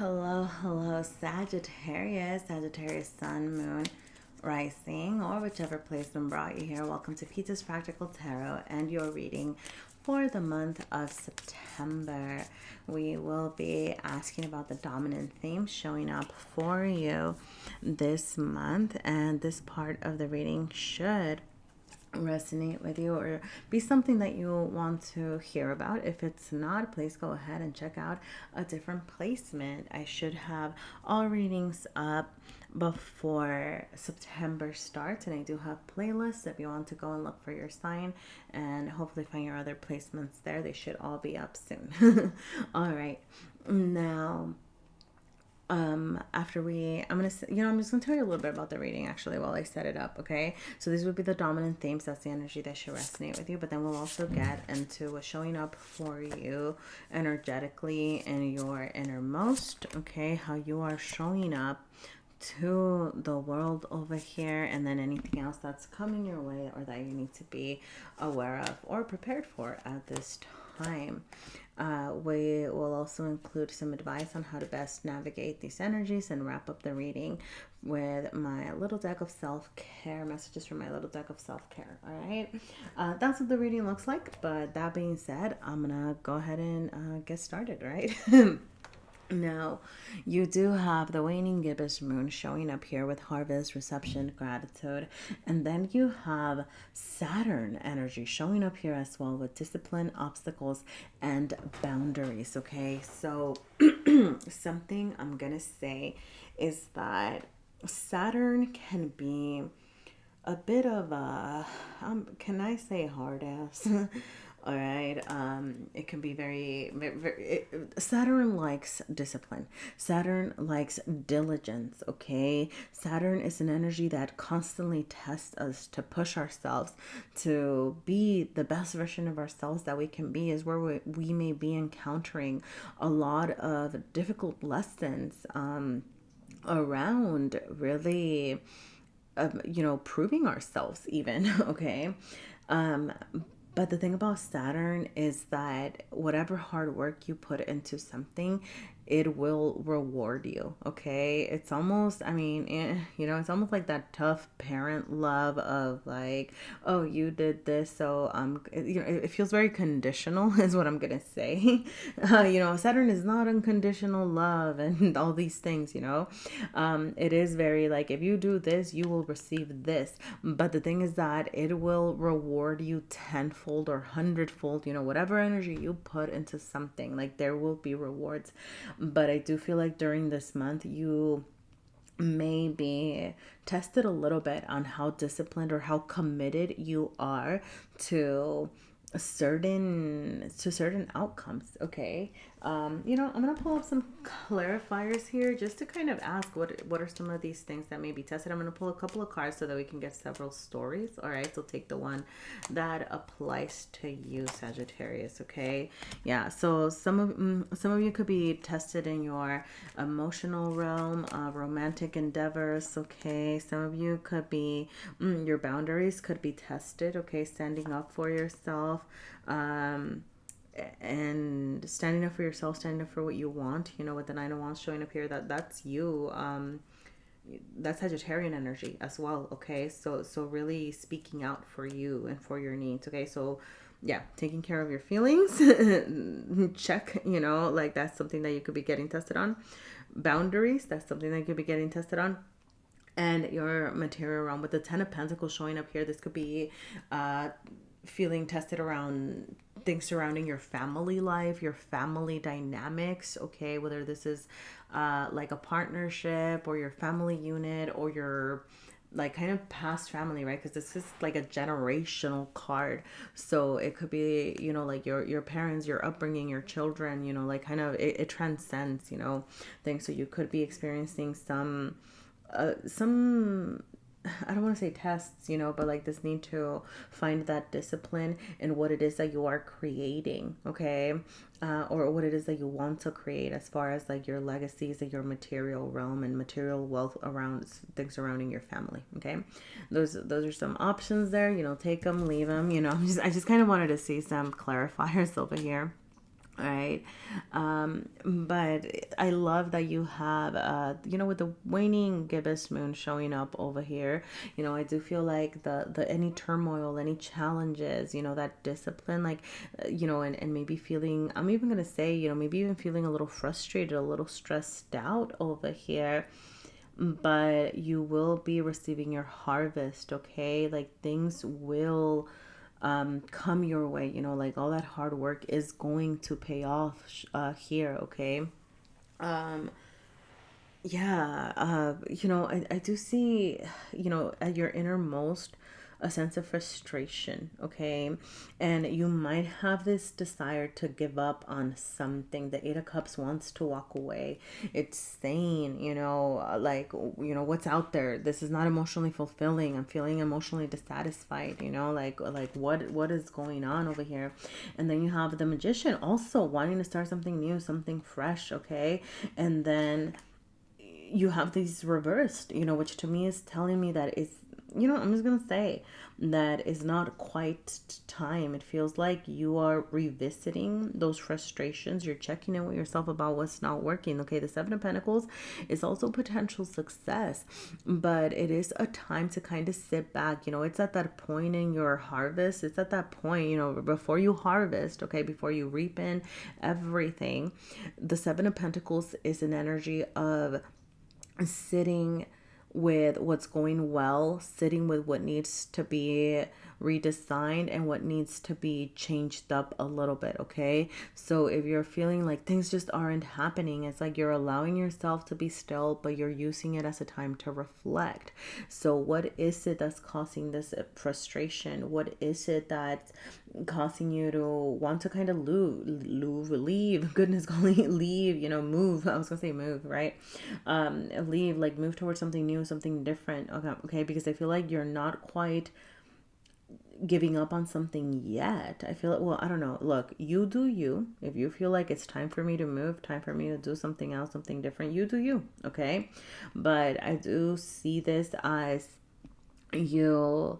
Hello, Sagittarius, Sun, Moon, Rising, or whichever placement brought you here. Welcome to Peter's Practical Tarot and your reading for the month of September. We will be asking about the dominant theme showing up for you this month, and this part of the reading should resonate with you or be something that you want to hear about. If it's not, please go ahead and check out a different placement. I should have all readings up before September starts, and I do have playlists if you want to go and look for your sign and hopefully find your other placements there. They should all be up soon. All right, now I'm just gonna tell you a little bit about the reading actually while I set it up. Okay, so these would be the dominant themes. That's the energy that should resonate with you, but then we'll also get into what's showing up for you energetically in your innermost. Okay, how you are showing up to the world over here, and then anything else that's coming your way or that you need to be aware of or prepared for at this time. We will also include some advice on how to best navigate these energies and wrap up the reading with my little deck of self-care messages from my little deck of self-care. All right, that's what the reading looks like, but that being said, I'm gonna go ahead and get started. Right. Now, you do have the waning gibbous moon showing up here with harvest, reception, gratitude. And then you have Saturn energy showing up here as well with discipline, obstacles, and boundaries. Okay, so something I'm going to say is that Saturn can be a bit of a, can I say hard ass? All right. It can be Saturn likes discipline. Saturn likes diligence. Okay. Saturn is an energy that constantly tests us to push ourselves to be the best version of ourselves that we can be, is where we may be encountering a lot of difficult lessons, around really, proving ourselves even. Okay. But the thing about Saturn is that whatever hard work you put into something, it will reward you. Okay. It's almost, it's almost like that tough parent love of like, oh, you did this. So, it feels very conditional is what I'm going to say. Saturn is not unconditional love and all these things, it is very like, if you do this, you will receive this. But the thing is that it will reward you tenfold or hundredfold, whatever energy you put into something, like there will be rewards. But I do feel like during this month, you may be tested a little bit on how disciplined or how committed you are to certain outcomes. Okay. I'm gonna pull up some clarifiers here just to kind of ask what are some of these things that may be tested. I'm gonna pull a couple of cards so that we can get several stories. All right, so take the one that applies to you, Sagittarius. Okay. Yeah, so some of you could be tested in your emotional realm, romantic endeavors. Okay, some of you could be your boundaries could be tested. Okay, standing up for yourself, and standing up for yourself, standing up for what you want, with the Nine of Wands showing up here, that's you. That's Sagittarian energy as well. Okay, so really speaking out for you and for your needs. Okay, so yeah, taking care of your feelings. Check, like that's something that you could be getting tested on. Boundaries, that's something that you could be getting tested on. And your material realm with the Ten of Pentacles showing up here, this could be feeling tested around things surrounding your family life, your family dynamics. Okay, whether this is like a partnership or your family unit or your like kind of past family, right? Because this is like a generational card, so it could be like your parents, your upbringing, your children, like kind of it transcends things. So you could be experiencing some I don't want to say tests, but like this need to find that discipline in what it is that you are creating, okay? Or what it is that you want to create as far as like your legacies and your material realm and material wealth around things surrounding your family, okay? Those are some options there, take them, leave them, I just kind of wanted to see some clarifiers over here. All right. But I love that you have, with the waning gibbous moon showing up over here, I do feel like the any turmoil, any challenges, that discipline, like, and maybe feeling, I'm even going to say, maybe even feeling a little frustrated, a little stressed out over here, but you will be receiving your harvest, okay? Like things will come your way, like all that hard work is going to pay off here, okay? um yeah, I do see, at your innermost, a sense of frustration, okay? And you might have this desire to give up on something. The Eight of Cups wants to walk away. It's saying, like, what's out there? This is not emotionally fulfilling. I'm feeling emotionally dissatisfied, like what is going on over here? And then you have the Magician also wanting to start something new, something fresh, okay? And then you have these reversed, which to me is telling me that it's, I'm just going to say that is not quite time. It feels like you are revisiting those frustrations. You're checking in with yourself about what's not working. Okay, the Seven of Pentacles is also potential success, but it is a time to kind of sit back. It's at that point in your harvest. It's at that point, before you harvest, okay, before you reap in everything. The Seven of Pentacles is an energy of sitting with what's going well, sitting with what needs to be redesigned and what needs to be changed up a little bit, okay? So if you're feeling like things just aren't happening, it's like you're allowing yourself to be still, but you're using it as a time to reflect. So what is it that's causing this frustration? What is it that's causing you to want to kind of leave, goodness golly, leave, move. I was gonna say move, right? Leave, like move towards something new, something different. Okay, because I feel like you're not quite giving up on something yet. I feel like, well, I don't know. Look, you do you. If you feel like it's time for me to move, time for me to do something else, something different, you do you, okay? But I do see this as you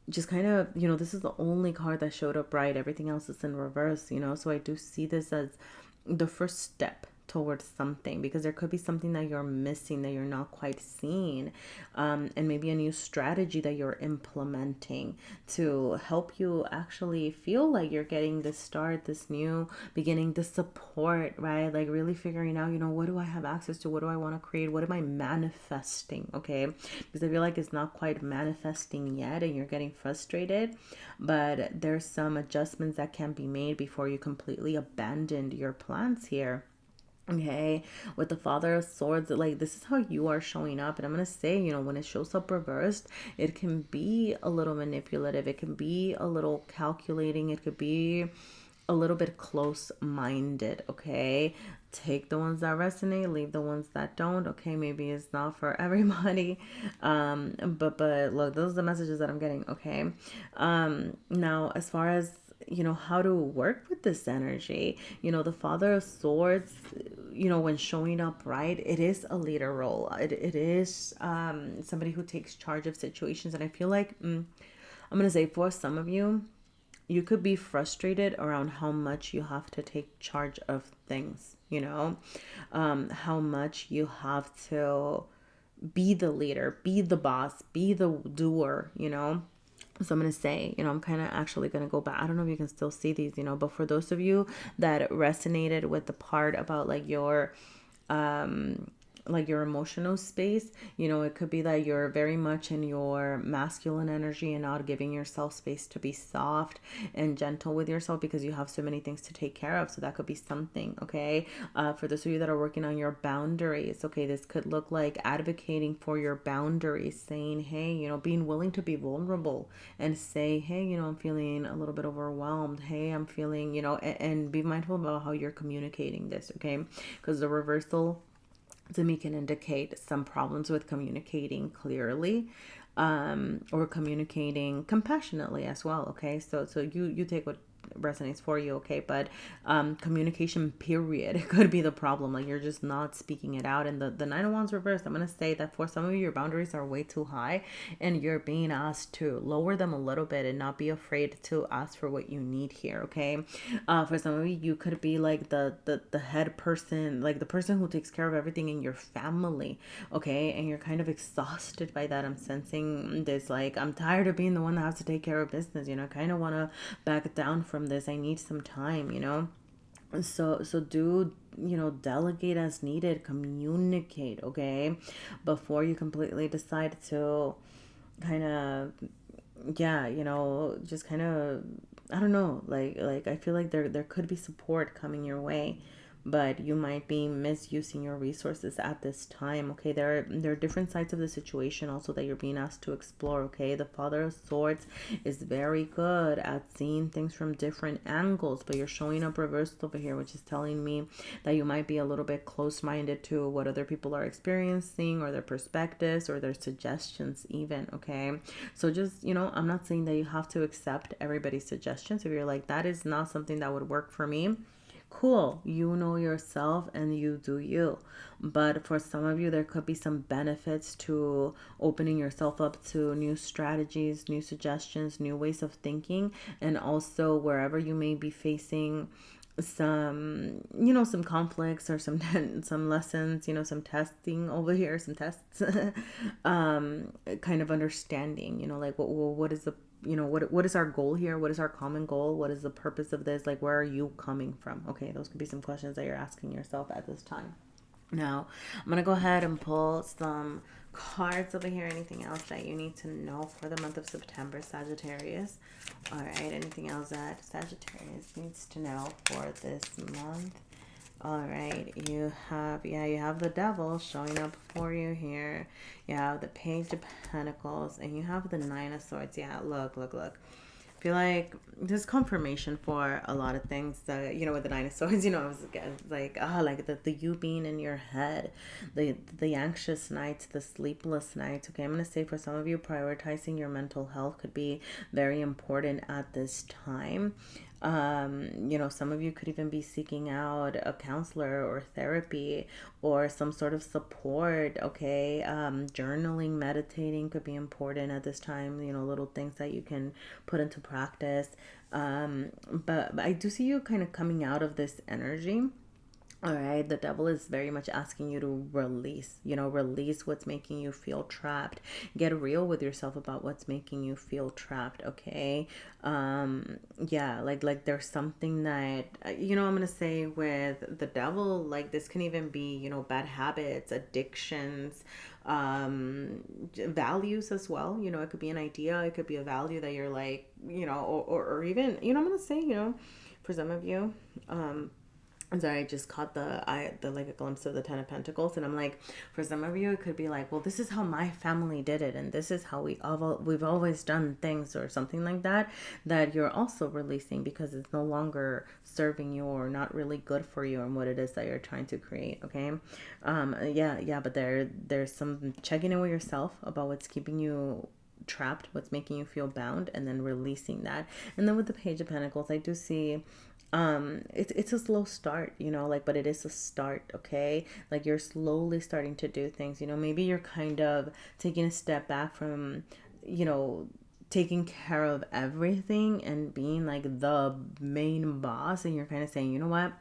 just kind of, this is the only card that showed up right. Everything else is in reverse, so I do see this as the first step towards something, because there could be something that you're missing, that you're not quite seeing, and maybe a new strategy that you're implementing to help you actually feel like you're getting this start, this new beginning, the support, right? Like really figuring out, what do I have access to? What do I want to create? What am I manifesting? Okay, because I feel like it's not quite manifesting yet and you're getting frustrated, but there's some adjustments that can be made before you completely abandon your plans here. Okay, with the Father of Swords, like this is how you are showing up. And I'm gonna say, when it shows up reversed, it can be a little manipulative, it can be a little calculating, it could be a little bit close-minded. Okay, take the ones that resonate, leave the ones that don't. Okay, maybe it's not for everybody, but look, those are the messages that I'm getting. Okay, now as far as how to work with this energy, the Father of Swords, when showing up right, it is a leader role. It is somebody who takes charge of situations. And I feel like I'm gonna say, for some of you, you could be frustrated around how much you have to take charge of things, how much you have to be the leader, be the boss, be the doer, So I'm going to say, I'm kind of actually going to go back. I don't know if you can still see these, but for those of you that resonated with the part about like your emotional space, it could be that you're very much in your masculine energy and not giving yourself space to be soft and gentle with yourself because you have so many things to take care of. So that could be something. Okay, for those of you that are working on your boundaries, okay, this could look like advocating for your boundaries, saying, hey, being willing to be vulnerable and say, hey, I'm feeling a little bit overwhelmed, hey, I'm feeling, and be mindful about how you're communicating this. Okay, because the reversal to me can indicate some problems with communicating clearly, or communicating compassionately as well. Okay, so you take resonates for you, okay? But communication period, it could be the problem. Like you're just not speaking it out. And the Nine of Wands reversed, I'm gonna say that for some of you, your boundaries are way too high, and you're being asked to lower them a little bit and not be afraid to ask for what you need here, okay? For some of you, you could be like the head person, like the person who takes care of everything in your family, okay? And you're kind of exhausted by that. I'm sensing this, like, I'm tired of being the one that has to take care of business, you know, I kind of want to back down from this. I need some time, you know? So do, you know, delegate as needed, communicate, okay, before you completely decide to kind of, yeah, you know, just kind of, I don't know, like I feel like there could be support coming your way, but you might be misusing your resources at this time, okay? There are different sides of the situation also that you're being asked to explore, okay? The Father of Swords is very good at seeing things from different angles, but you're showing up reversed over here, which is telling me that you might be a little bit close-minded to what other people are experiencing, or their perspectives, or their suggestions even, okay? So just, you know, I'm not saying that you have to accept everybody's suggestions. If you're like, that is not something that would work for me, cool, you know yourself and you do you. But for some of you, there could be some benefits to opening yourself up to new strategies, new suggestions, new ways of thinking. And also wherever you may be facing some, you know, some conflicts or some some lessons, you know, some testing over here, some tests, kind of understanding, you know, like what is the, you know, what is our goal here? What is our common goal? What is the purpose of this? Like, where are you coming from? Okay, those could be some questions that you're asking yourself at this time. Now, I'm going to go ahead and pull some cards over here. Anything else that you need to know for the month of September, Sagittarius? All right, anything else that Sagittarius needs to know for this month? All right, you have the Devil showing up for you here. You have the Page of Pentacles, and you have the Nine of Swords. Yeah, look. I feel like there's confirmation for a lot of things that, you know, with the Nine of Swords, you know, I was like, like the you being in your head, the anxious nights, the sleepless nights. Okay, I'm going to say for some of you, prioritizing your mental health could be very important at this time. You know, some of you could even be seeking out a counselor or therapy or some sort of support, okay? Journaling, meditating could be important at this time, you know, little things that you can put into practice. But I do see you kind of coming out of this energy. All right, the Devil is very much asking you to release, you know, release what's making you feel trapped. Get real with yourself about what's making you feel trapped, okay? Yeah, like there's something that, you know, I'm going to say with the Devil, like this can even be, you know, bad habits, addictions, values as well. You know, it could be an idea, it could be a value that you're like, you know, or even, you know, I'm going to say, you know, for some of you, I'm sorry, I just caught the like a glimpse of the Ten of Pentacles, and I'm like, for some of you, it could be like, well, this is how my family did it, and this is how we've always done things, or something like that. That you're also releasing because it's no longer serving you or not really good for you and what it is that you're trying to create. Okay, yeah, but there's some checking in with yourself about what's keeping you trapped, what's making you feel bound, and then releasing that. And then with the Page of Pentacles, I do see it's a slow start, you know, like, but it is a start, okay? Like you're slowly starting to do things, you know, maybe you're kind of taking a step back from, you know, taking care of everything and being like the main boss, and you're kind of saying, you know what,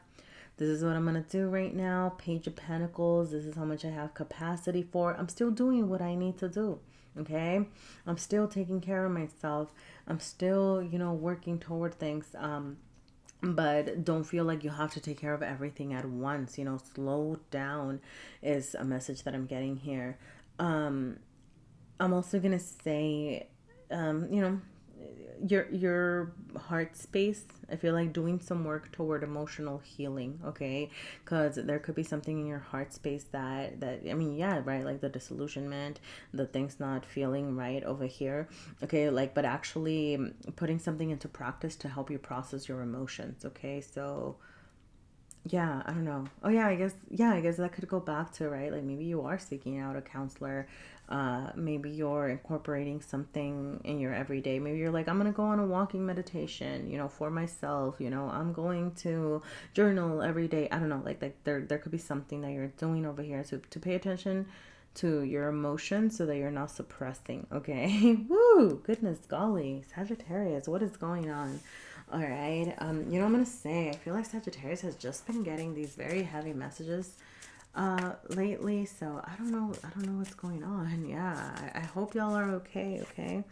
this is what I'm going to do right now. Page of Pentacles, this is how much I have capacity for. I'm still doing what I need to do. Okay, I'm still taking care of myself. I'm still, you know, working toward things. But don't feel like you have to take care of everything at once. You know, slow down is a message that I'm getting here. I'm also gonna say, you know, your heart space, I feel like doing some work toward emotional healing, okay? Because there could be something in your heart space that I mean, yeah, right, like the disillusionment, the things not feeling right over here, okay? Like, but actually putting something into practice to help you process your emotions, okay? So Yeah, I don't know. Oh yeah, I guess that could go back to, right? Like maybe you are seeking out a counselor. Maybe you're incorporating something in your everyday. Maybe you're like, I'm gonna go on a walking meditation, for myself. I'm going to journal every day. I don't know, like there could be something that you're doing over here to pay attention to your emotions so that you're not suppressing. Okay. Woo! Goodness golly, Sagittarius, what is going on? All right. I'm gonna say I feel like Sagittarius has just been getting these very heavy messages lately, so I don't know what's going on. Yeah, I hope y'all are okay. Okay.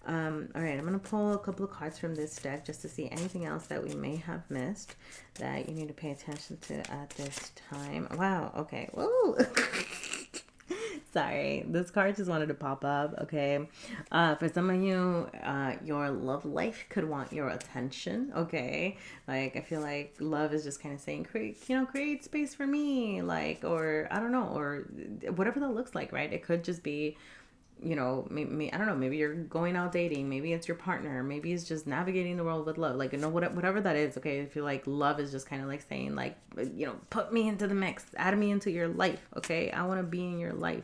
All right, I'm gonna pull a couple of cards from this deck just to see anything else that we may have missed that you need to pay attention to at this time. Wow. Okay. Whoa. Sorry, this card just wanted to pop up. Okay, for some of you, your love life could want your attention. Okay, like I feel like love is just kind of saying, create space for me, like, or I don't know, or whatever that looks like, right? It could just be, maybe, I don't know, maybe you're going out dating, maybe it's your partner, maybe it's just navigating the world with love, like, whatever that is. Okay, I feel like love is just kind of like saying, like, put me into the mix, add me into your life. Okay, I want to be in your life,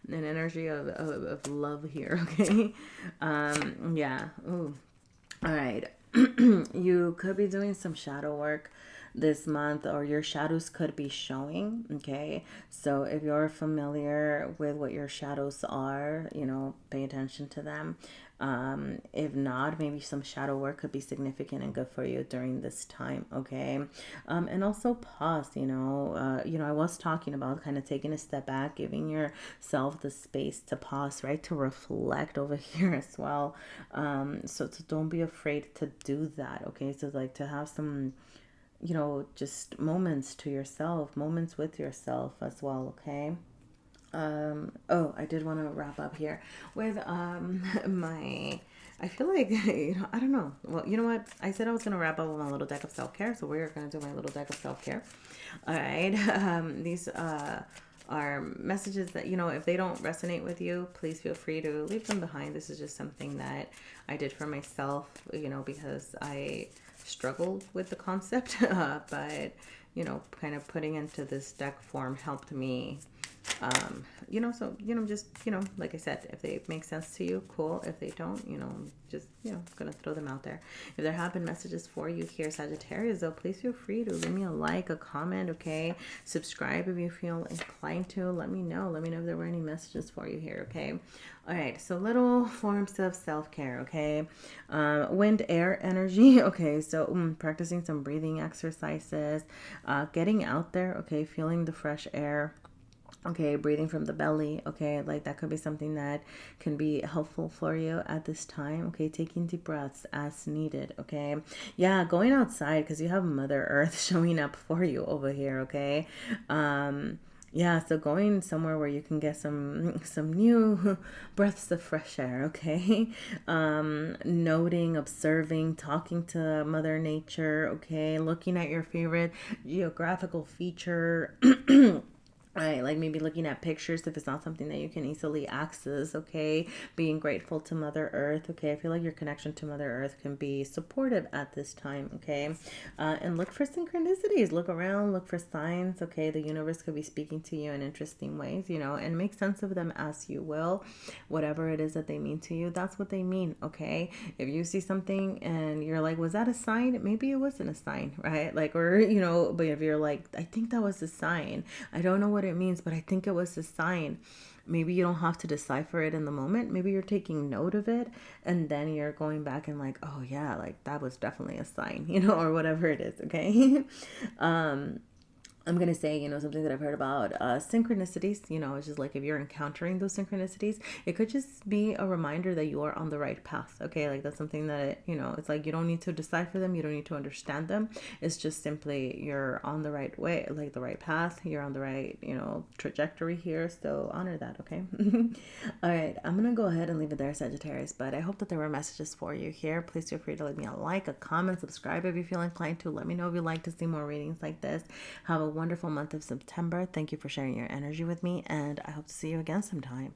an energy of love here. Okay. Yeah. Ooh. All right. You could be doing some shadow work this month, or your shadows could be showing. Okay. So if you're familiar with what your shadows are, pay attention to them. If not, maybe some shadow work could be significant and good for you during this time. Okay. And also pause, I was talking about kind of taking a step back, giving yourself the space to pause, right? To reflect over here as well. So don't be afraid to do that. Okay. So like to have some, just moments to yourself, moments with yourself as well. Okay. Oh, I did want to wrap up here with my. I feel like I don't know. Well, you know what? I said I was gonna wrap up with my little deck of self care, so we're gonna do my little deck of self care. All right. These are messages that, if they don't resonate with you, please feel free to leave them behind. This is just something that I did for myself, because I struggled with the concept, but kind of putting into this deck form helped me. So, just, like I said, if they make sense to you, cool. If they don't, just, gonna throw them out there. If there have been messages for you here, Sagittarius, though, please feel free to leave me a like, a comment, okay? Subscribe if you feel inclined to. Let me know if there were any messages for you here, okay? All right, so little forms of self-care, okay? Wind, air, energy, okay? So practicing some breathing exercises, getting out there, okay? Feeling the fresh air. Okay, breathing from the belly. Okay, like that could be something that can be helpful for you at this time. Okay, taking deep breaths as needed. Okay, yeah, going outside because you have Mother Earth showing up for you over here. Okay, yeah, so going somewhere where you can get some new breaths of fresh air. Okay, noting, observing, talking to Mother Nature. Okay, looking at your favorite geographical feature. Right, like maybe looking at pictures if it's not something that you can easily access, okay? Being grateful to Mother Earth, okay? I feel like your connection to Mother Earth can be supportive at this time, okay? And look for synchronicities. Look around, look for signs, okay? The universe could be speaking to you in interesting ways, and make sense of them as you will. Whatever it is that they mean to you, that's what they mean, okay? If you see something and you're like, was that a sign? Maybe it wasn't a sign, right? Like, or, but if you're like, I think that was a sign. I don't know what it means, but I think it was a sign. Maybe you don't have to decipher it in the moment. Maybe you're taking note of it and then you're going back and like, oh yeah, like that was definitely a sign, or whatever it is. Okay. I'm going to say, something that I've heard about synchronicities, it's just like if you're encountering those synchronicities, it could just be a reminder that you are on the right path. Okay. Like that's something that, it's like you don't need to decipher them. You don't need to understand them. It's just simply you're on the right way, like the right path. You're on the right, trajectory here. So honor that. Okay. All right. I'm going to go ahead and leave it there, Sagittarius, but I hope that there were messages for you here. Please feel free to leave me a like, a comment, subscribe if you feel inclined to. Let me know if you'd like to see more readings like this. Have a wonderful month of September. Thank you for sharing your energy with me, and I hope to see you again sometime.